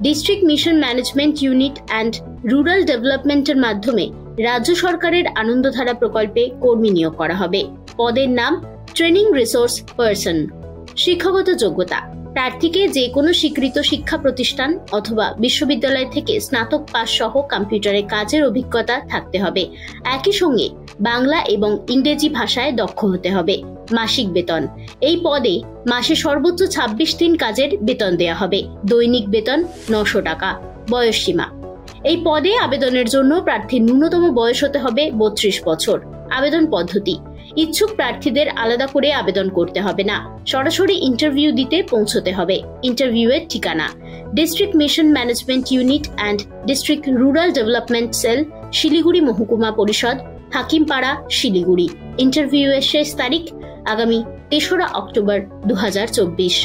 District mission management unit and rural ডেভেলপমেন্টের মাধ্যমে রাজ্য সরকারের আনন্দধারা প্রকল্পে কর্মী নিয়োগ করা হবে। পদের নাম ট্রেনিং রিসোর্স পারসন। শিক্ষাগত যোগ্যতা: প্রার্থীকে যে কোনো স্বীকৃত শিক্ষা প্রতিষ্ঠান অথবা বিশ্ববিদ্যালয় থেকে স্নাতক পাস সহ কম্পিউটারে কাজের অভিজ্ঞতা থাকতে হবে। একই সঙ্গে বাংলা এবং ইংরেজি ভাষায় দক্ষ হতে হবে। মাসিক বেতন: এই পদে মাসে সর্বোচ্চ 26 দিন কাজের বেতন দেওয়া হবে। দৈনিক বেতন 900 টাকা। বয়সসীমা: এই পদে আবেদনের জন্য প্রার্থীর ন্যূনতম বয়স হতে হবে 32 বছর। আবেদন পদ্ধতি: ইচ্ছুক প্রার্থীদের আলাদা করে আবেদন করতে হবে না, সরাসরি ইন্টারভিউ দিতে পৌঁছতে হবে। ইন্টারভিউয়ের ঠিকানা: district mission management unit and district rural development sell, Siliguri মহকুমা পরিষদ, হাকিমপাড়া, শিলিগুড়ি। ইন্টারভিউয়ের শেষ তারিখ আগামী 3রা অক্টোবর 2024।